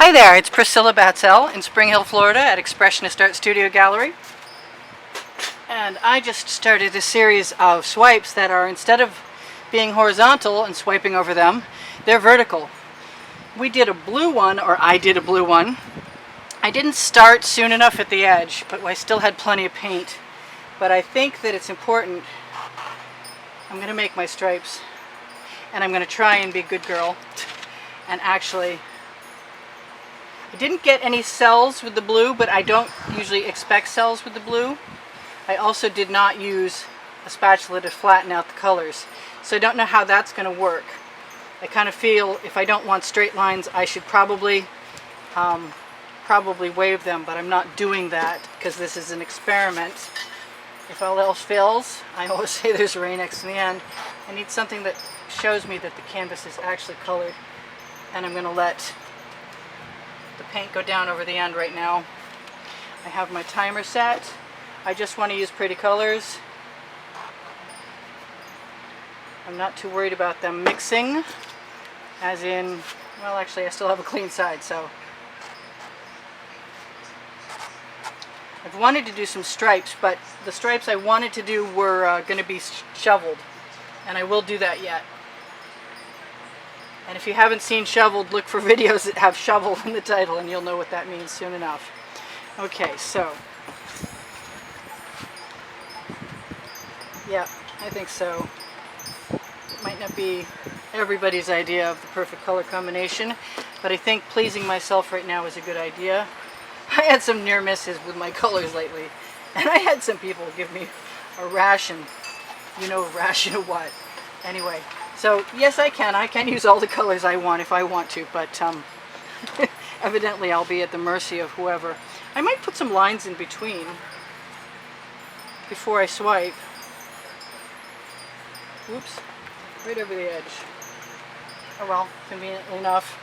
Hi there, it's Priscilla Batzell in Spring Hill, Florida at Expressionist Art Studio Gallery. And I just started a series of swipes that are, instead of being horizontal and swiping over them, they're vertical. We did a blue one, or I did a blue one. I didn't start soon enough at the edge, but I still had plenty of paint. But I think that it's important. I'm going to make my stripes, and I'm going to try and be a good girl. And actually, I didn't get any cells with the blue, but I don't usually expect cells with the blue. I also did not use a spatula to flatten out the colors, so I don't know how that's going to work. I kind of feel if I don't want straight lines, I should probably wave them, but I'm not doing that because this is an experiment. If all else fails, I always say there's rain next to the end. I need something that shows me that the canvas is actually colored, and I'm going to let the paint go down over the end right now. I have my timer set. I just want to use pretty colors. I'm not too worried about them mixing, as in, well, actually I still have a clean side, so. I've wanted to do some stripes, but the stripes I wanted to do were going to be shoveled, and I will do that yet. And if you haven't seen shoveled, look for videos that have shovel in the title, and you'll know what that means soon enough. Okay, so. Yeah, I think so. It might not be everybody's idea of the perfect color combination, but I think pleasing myself right now is a good idea. I had some near misses with my colors lately, and I had some people give me a ration. You know, a ration of what? Anyway, so yes, I can use all the colors I want if I want to, but evidently I'll be at the mercy of whoever. I might put some lines in between before I swipe. Whoops, right over the edge. Oh well, conveniently enough.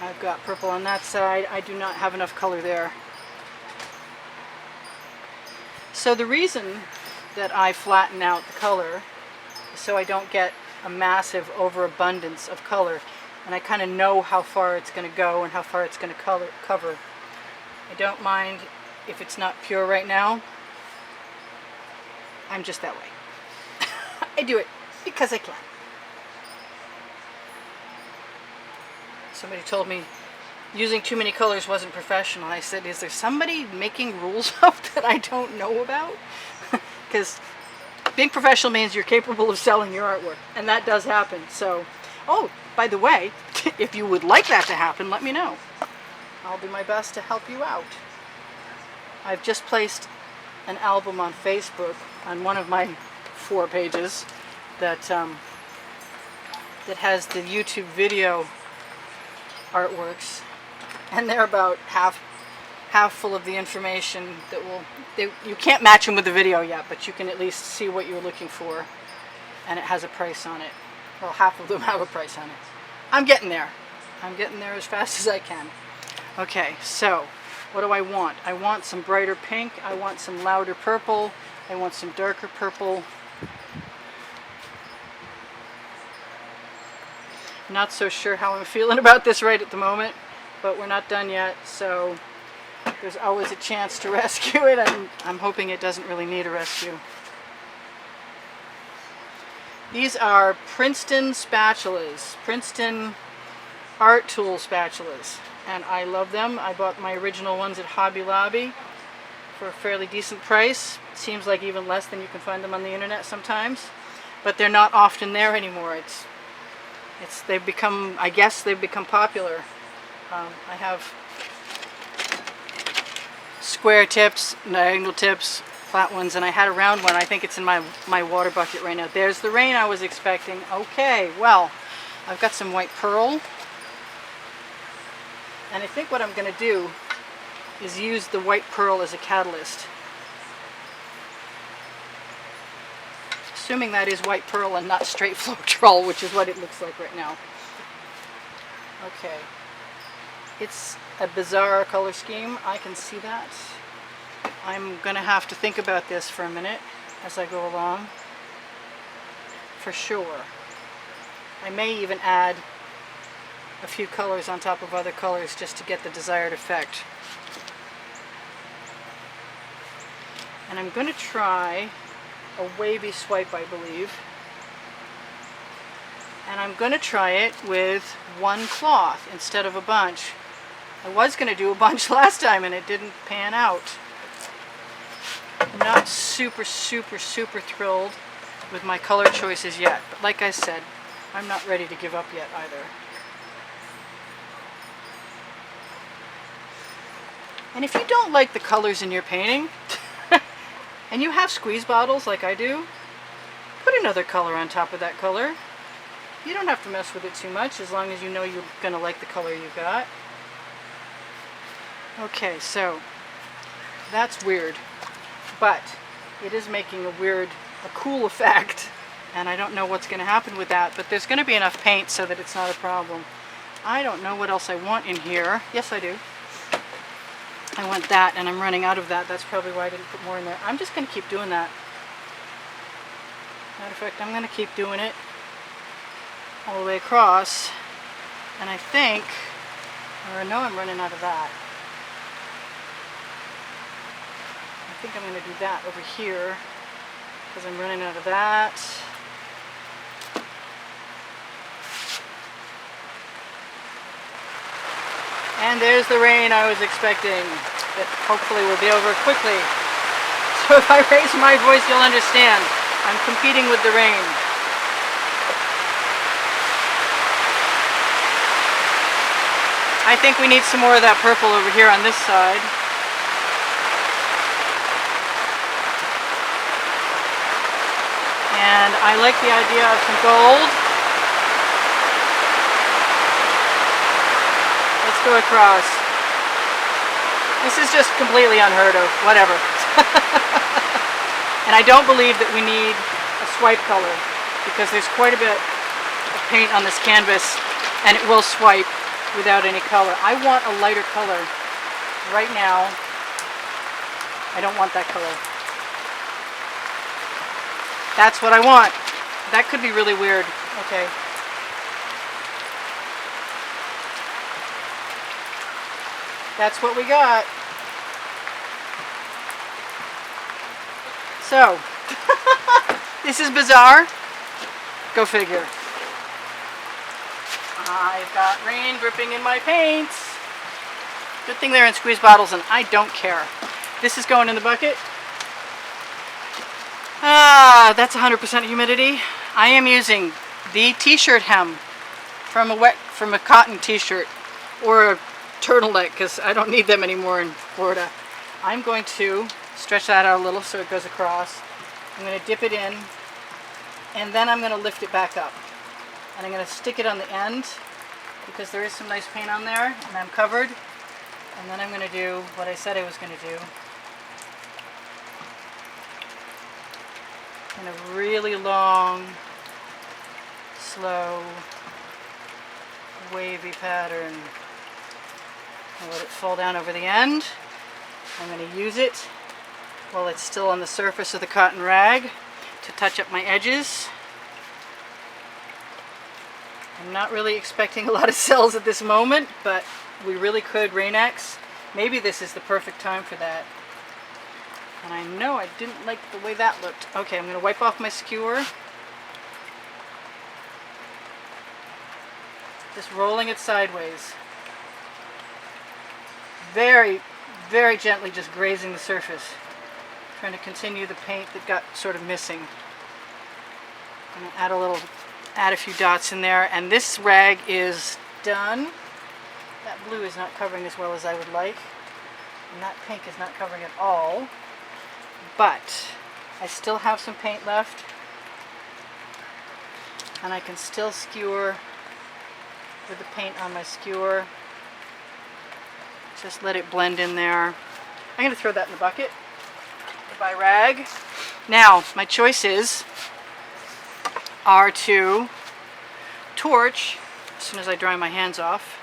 I've got purple on that side. I do not have enough color there. So the reason that I flatten out the color is so I don't get a massive overabundance of color, and I kind of know how far it's going to go and how far it's going to cover. I don't mind if it's not pure right now. I'm just that way. I do it because I can. Somebody told me using too many colors wasn't professional. I said, is there somebody making rules up that I don't know about? Because being professional means you're capable of selling your artwork, and that does happen. So, oh, by the way, if you would like that to happen, let me know. I'll do my best to help you out. I've just placed an album on Facebook on one of my 4 pages that has the YouTube video artworks, and they're about half full of the information that you can't match them with the video yet, but you can at least see what you're looking for, and it has a price on it. Well, half of them have a price on it. I'm getting there. I'm getting there as fast as I can. Okay, so what do I want? I want some brighter pink, I want some louder purple, I want some darker purple. Not so sure how I'm feeling about this right at the moment, but we're not done yet, so there's always a chance to rescue it, and I'm hoping it doesn't really need a rescue. These are Princeton spatulas, Princeton art tool spatulas, and I love them. I bought my original ones at Hobby Lobby for a fairly decent price. Seems like even less than you can find them on the internet sometimes, but they're not often there anymore. They've become, I guess they've become popular. I have square tips, diagonal tips, flat ones, and I had a round one. I think it's in my water bucket right now. There's the rain I was expecting. Okay, well, I've got some white pearl, and I think what I'm going to do is use the white pearl as a catalyst. Assuming that is white pearl and not straight Floetrol, which is what it looks like right now. Okay. It's a bizarre color scheme. I can see that. I'm going to have to think about this for a minute as I go along. For sure. I may even add a few colors on top of other colors just to get the desired effect. And I'm going to try a wavy swipe, I believe. And I'm going to try it with one cloth instead of a bunch. I was going to do a bunch last time and it didn't pan out. I'm not super thrilled with my color choices yet, but like I said, I'm not ready to give up yet either. And if you don't like the colors in your painting, and you have squeeze bottles like I do, put another color on top of that color. You don't have to mess with it too much as long as you know you're going to like the color you got. Okay, so that's weird, but it is making a cool effect, and I don't know what's going to happen with that, but there's going to be enough paint so that it's not a problem. I don't know what else I want in here. Yes, I do. I want that, and I'm running out of that. That's probably why I didn't put more in there. I'm just going to keep doing that. Matter of fact, I'm going to keep doing it all the way across, and I think, or no, I'm running out of that. I think I'm going to do that over here because I'm running out of that. And there's the rain I was expecting, that hopefully will be over quickly. So if I raise my voice, you'll understand. I'm competing with the rain. I think we need some more of that purple over here on this side. And I like the idea of some gold. Let's go across. This is just completely unheard of. Whatever. And I don't believe that we need a swipe color because there's quite a bit of paint on this canvas and it will swipe without any color. I want a lighter color. Right now, I don't want that color. That's what I want. That could be really weird. Okay. That's what we got. So, this is bizarre. Go figure. I've got rain dripping in my paints. Good thing they're in squeeze bottles and I don't care. This is going in the bucket. That's 100% humidity. I am using the t-shirt hem from a cotton t-shirt or a turtleneck because I don't need them anymore in Florida. I'm going to stretch that out a little so it goes across. I'm going to dip it in and then I'm going to lift it back up. And I'm going to stick it on the end because there is some nice paint on there and I'm covered. And then I'm going to do what I said I was going to do. In a really long, slow, wavy pattern. I'll let it fall down over the end. I'm going to use it while it's still on the surface of the cotton rag to touch up my edges. I'm not really expecting a lot of cells at this moment, but we really could Rain-X. Maybe this is the perfect time for that. And I know I didn't like the way that looked. Okay, I'm going to wipe off my skewer. Just rolling it sideways. Very, very gently just grazing the surface. Trying to continue the paint that got sort of missing. I'm going to add a few dots in there. And this rag is done. That blue is not covering as well as I would like. And that pink is not covering at all. But I still have some paint left. And I can still skewer with the paint on my skewer. Just let it blend in there. I'm going to throw that in the bucket. By rag. Now, my choices are to torch as soon as I dry my hands off.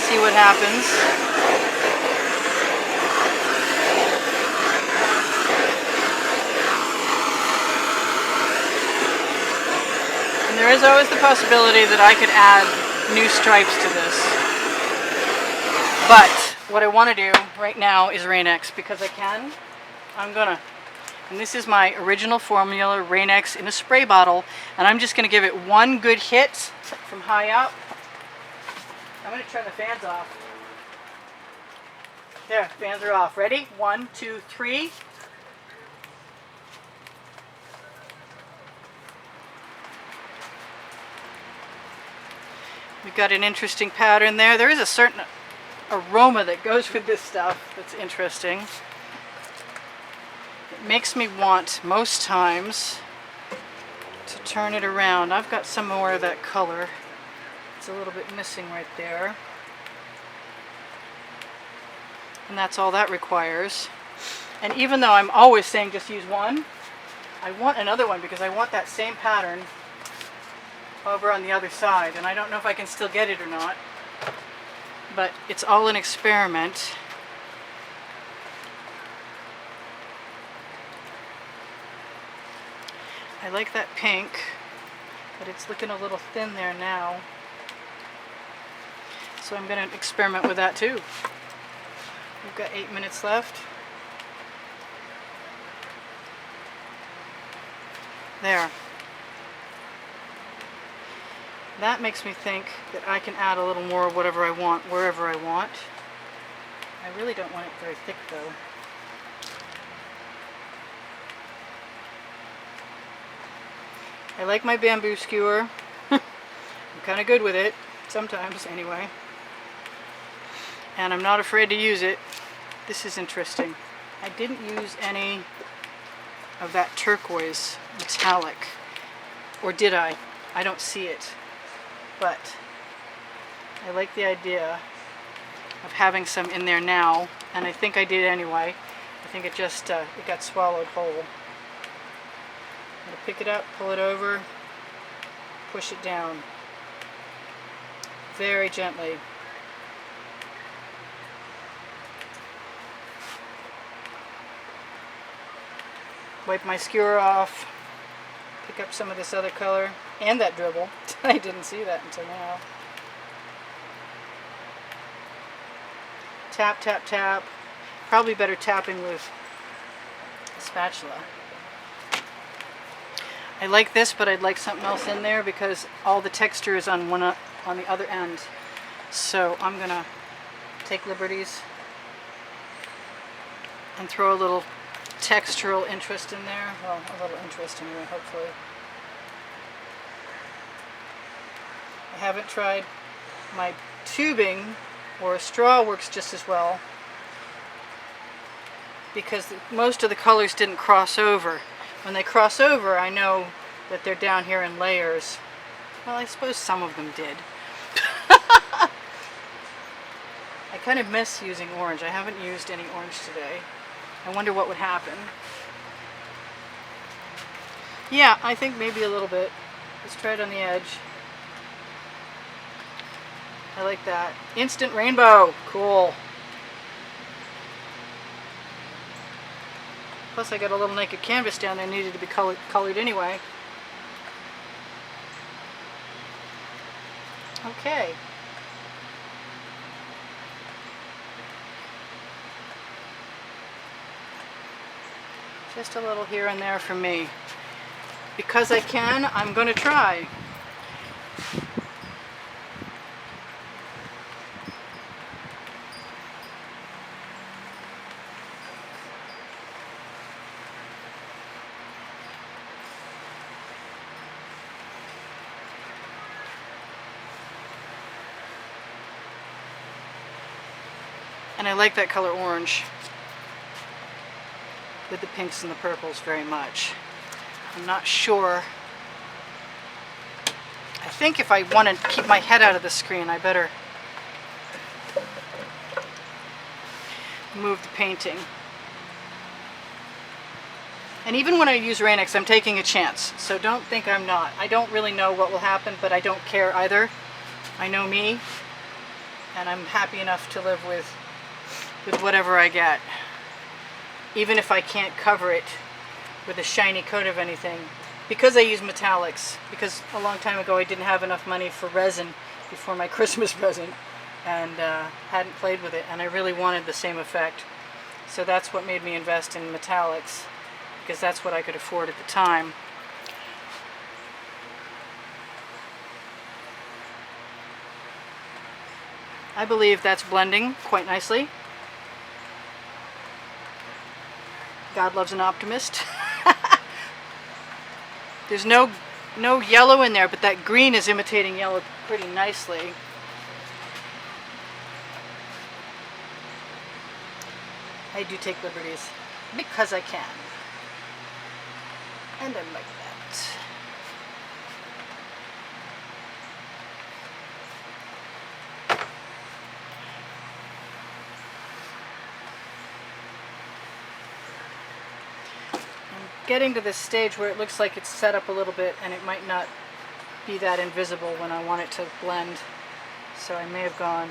See what happens. There is always the possibility that I could add new stripes to this. But what I want to do right now is Rain-X because I can. I'm gonna. And this is my original formula, Rain-X in a spray bottle. And I'm just going to give it one good hit from high up. I'm going to turn the fans off. There, fans are off. Ready? 1, 2, 3. We've got an interesting pattern there. There is a certain aroma that goes with this stuff that's interesting. It makes me want, most times, to turn it around. I've got some more of that color. It's a little bit missing right there. And that's all that requires. And even though I'm always saying just use one, I want another one because I want that same pattern over on the other side. And I don't know if I can still get it or not. But it's all an experiment. I like that pink, but it's looking a little thin there now. So I'm going to experiment with that too. We've got 8 minutes left. There. That makes me think that I can add a little more of whatever I want, wherever I want. I really don't want it very thick though. I like my bamboo skewer. I'm kind of good with it, sometimes anyway. And I'm not afraid to use it. This is interesting. I didn't use any of that turquoise metallic. Or did I? I don't see it. But I like the idea of having some in there now. And I think I did anyway. I think it just it got swallowed whole. I'm going to pick it up, pull it over, push it down. Very gently. Wipe my skewer off, pick up some of this other color, and that dribble. I didn't see that until now. Tap, tap, tap. Probably better tapping with a spatula. I like this, but I'd like something else in there because all the texture is on on the other end. So I'm gonna take liberties and throw a little textural interest in there. Well, a little interest anyway, hopefully. I haven't tried my tubing, or a straw works just as well because most of the colors didn't cross over. When they cross over, I know that they're down here in layers. Well, I suppose some of them did. I kind of miss using orange. I haven't used any orange today. I wonder what would happen. Yeah, I think maybe a little bit. Let's try it on the edge. I like that. Instant rainbow. Cool. Plus I got a little naked canvas down there, needed to be colored anyway. Okay. Just a little here and there for me. Because I can, I'm going to try. And I like that color orange with the pinks and the purples very much. I'm not sure. I think if I want to keep my head out of the screen, I better move the painting. And even when I use Rain-X, I'm taking a chance. So don't think I'm not. I don't really know what will happen, but I don't care either. I know me, and I'm happy enough to live with whatever I get. Even if I can't cover it with a shiny coat of anything, because I use metallics, because a long time ago I didn't have enough money for resin before my Christmas present, and hadn't played with it, and I really wanted the same effect. So that's what made me invest in metallics, because that's what I could afford at the time. I believe that's blending quite nicely. God loves an optimist. There's no yellow in there, but that green is imitating yellow pretty nicely. I do take liberties because I can. And I like that. Getting to this stage where it looks like it's set up a little bit and it might not be that invisible when I want it to blend. So I may have gone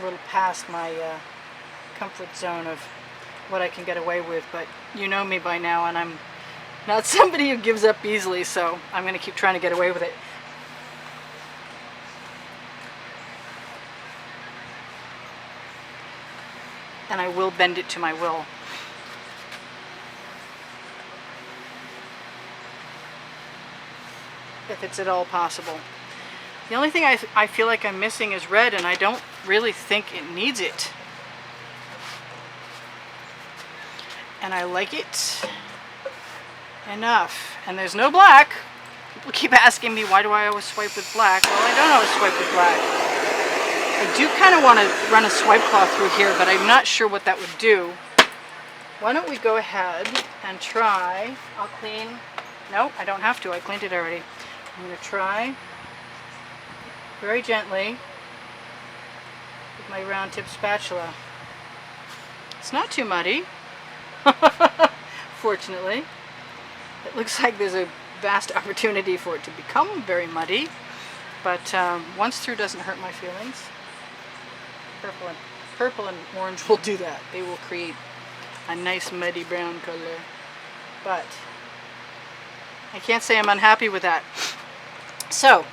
a little past my comfort zone of what I can get away with, but you know me by now, and I'm not somebody who gives up easily, so I'm going to keep trying to get away with it. And I will bend it to my will. If it's at all possible. The only thing I feel like I'm missing is red, and I don't really think it needs it. And I like it enough. And there's no black. People keep asking me, why do I always swipe with black? Well, I don't always swipe with black. I do kind of want to run a swipe cloth through here, but I'm not sure what that would do. Why don't we go ahead and try, I'll clean, no, I don't have to, I cleaned it already. I'm going to try very gently with my round tip spatula. It's not too muddy, fortunately. It looks like there's a vast opportunity for it to become very muddy, but once through doesn't hurt my feelings. Purple and orange will do that. They will create a nice muddy brown color, but I can't say I'm unhappy with that. So,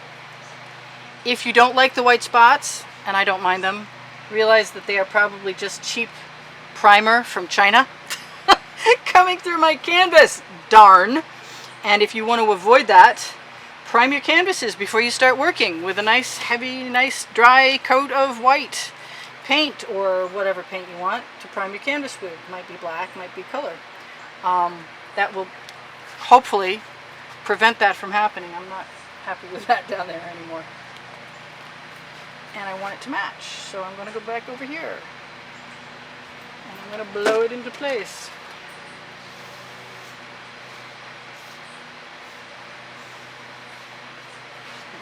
if you don't like the white spots, and I don't mind them, realize that they are probably just cheap primer from China coming through my canvas, darn. And if you want to avoid that, prime your canvases before you start working with a nice, heavy, nice, dry coat of white paint, or whatever paint you want to prime your canvas with. Might be black, might be color. That will hopefully prevent that from happening. I'm not happy with that down there anymore. And I want it to match, so I'm going to go back over here. And I'm going to blow it into place.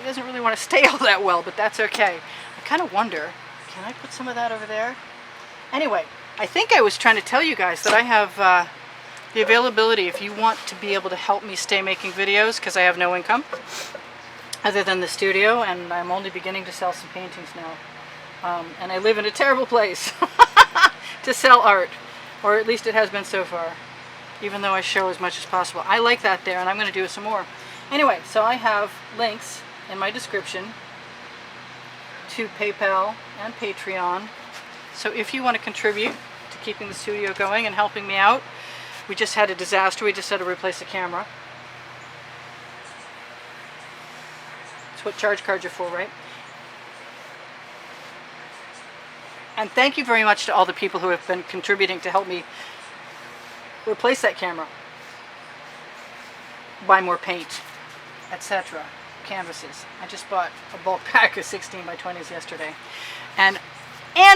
It doesn't really want to stay all that well, but that's okay. I kind of wonder, can I put some of that over there? Anyway, I think I was trying to tell you guys that I have the availability if you want to be able to help me stay making videos, because I have no income other than the studio, and I'm only beginning to sell some paintings now. And I live in a terrible place to sell art, or at least it has been so far, even though I show as much as possible. I like that there, and I'm going to do some more. Anyway, so I have links in my description to PayPal and Patreon. So if you want to contribute to keeping the studio going and helping me out, we just had a disaster. We just had to replace the camera. That's what charge cards are for, right? And thank you very much to all the people who have been contributing to help me replace that camera, buy more paint, etc. Canvases. I just bought a bulk pack of 16 by 20s yesterday. And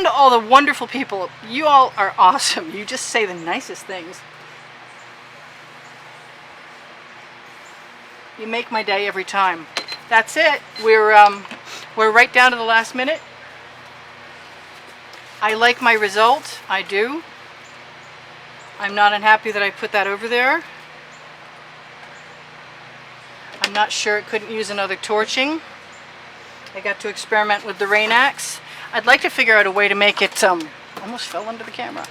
all the wonderful people. You all are awesome. You just say the nicest things. You make my day every time. That's it. We're right down to the last minute. I like my result. I do. I'm not unhappy that I put that over there. I'm not sure it couldn't use another torching. I got to experiment with the rain axe. I'd like to figure out a way to make it, almost fell under the camera.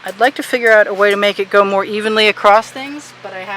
I'd like to figure out a way to make it go more evenly across things, but I haven't